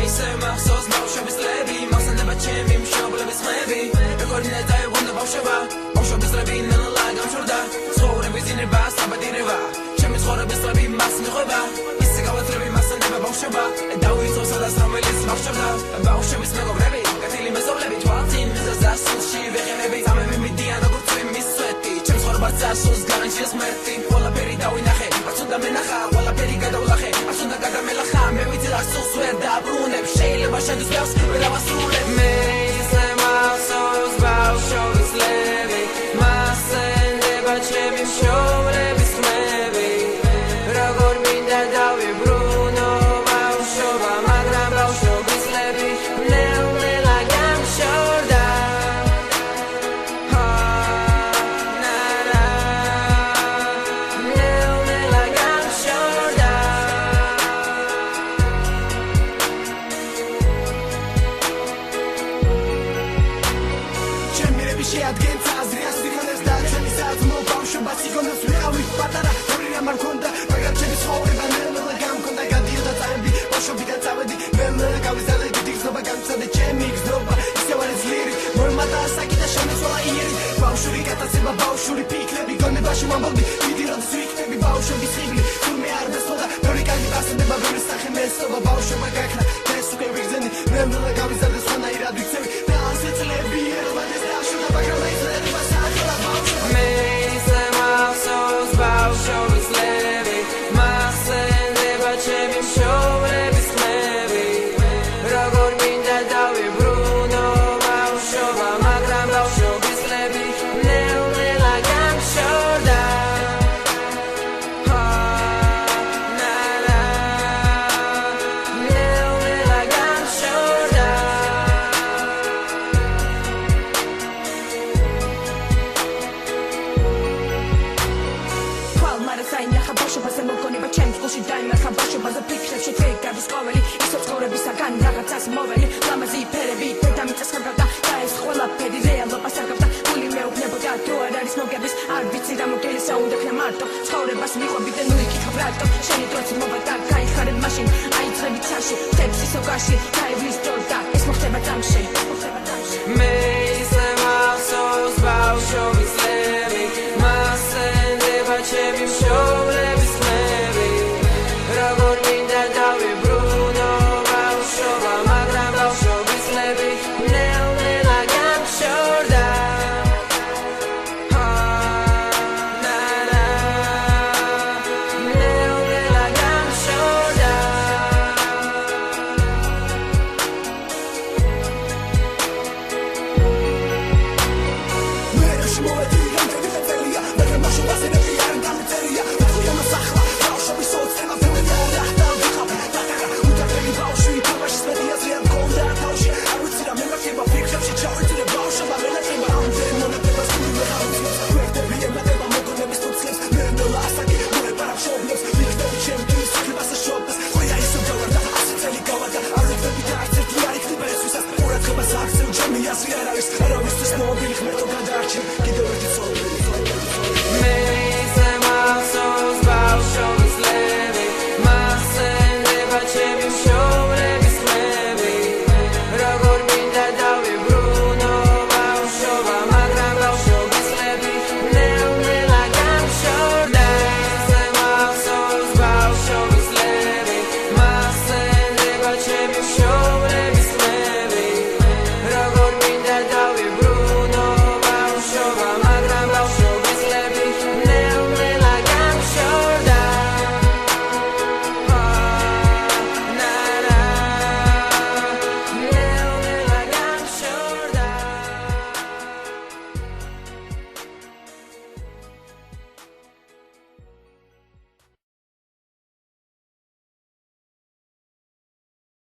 ისე მახსოვს ბავშვობის წლები მოსანდება ჩემი მშობლების ხმები როგორ დაეღუნა ბავშვობის წლები ნელა გამშორდა ცხოვრების დინება საბადირება ჩემი ცხოვრების წლები მას მიყვება ისე გავაძლევი მასანდება ბავშვობა დავიწყო სადაც რომელიც ბავშვობდა ბავშვების მეგობრები კეთილი მეზობლები თვალწინ მიზას დასულში ვეხებები წამები მიდიან როგორც მის სვეტი ჩემს ცხოვრებას დასულს განაჩი სმერტი ყველაფერი დავინახე არც უნდა მენახა ყველაფერი გადავლახე არც უნდა გადამელახა მე ვიცი დასულს ვერ დაბრუნებ შეიძლება შენთვის ბევრს ვერ ავასრულებ მე ისე მახსოვს ბავშვობის წლები მასენდება ჩემი მშობლების ხმები როგორ მინდა დავიბრუნო ბავშვობა მაგრამ ბავშვობის წლები ნელ-ნელა გამშორდა ნელ-ნელა გამშორდა ჩემი შეადგენს აზრიას ვიქონდეს და ჩემი საძმო ბავშვობას იქონდეს ვიყავი პატარა ორი რამ არ მქონდა მაგრამ ჩემი ცხოვრება ნელ-ნელა გამქონდა გადიოდა წამები ბავშვობიდან წავედი ნელ-ნელა გავიზარდე დიდი გზნობა გამცადე ჩემი გზნობა ისე ვარ ძლიერი მორმათა ასაკი და შემეცვალა იერი ბავშვური გატაცება ბავშვური ფიქრები გონებაში მომბობდი დიდი როდის ვიქნები ბავშვების ხიბლი თურმე არ დასწოდა ბევრი კარგი დასწრება ბევრი სახე მესწობა ბავშვობა გაქრა ეს უკვე ვიგზენი ნელ-ნელა გავიზარდე სხვანაირად ვიქცევი და ასე წლები ერვადეს დაშორდა მაგრამ აიზრდება საათლა ბავშვობა მე ისე მახსოვს ბავშვობის წლები მასენდება ჩემი მშობლების ხმები როგორ მინდა დავიბრუნო ბავშვობა მაგრამ ბავშვობის წლები ნელ-ნელა გამშორდა ნელ-ნელა გამშორდა თვალ მარასაინახა ბავშვობაზე მოგონება ჩემს გულში დაიმარხა ბავშვობაზე ფიქრებში თვიგების ყოველი ისო ცხოვრებისაგან რაღაცას მოველი ლამაზი ფერები დედამიწას ხარგავდა და ეს ყველაფერი რეალობას არგავდა გული მეუბნებოდა თუ არ არის მოგების არ ვიცი რა მოგელისა უნდა ხნა მარტო ცხოვრებას მიყვები და ნუ იკითხავ რატო შენი დროც მოვა და გაიხარებ მაშინ აიწყები ჩაში თებს ისო გარში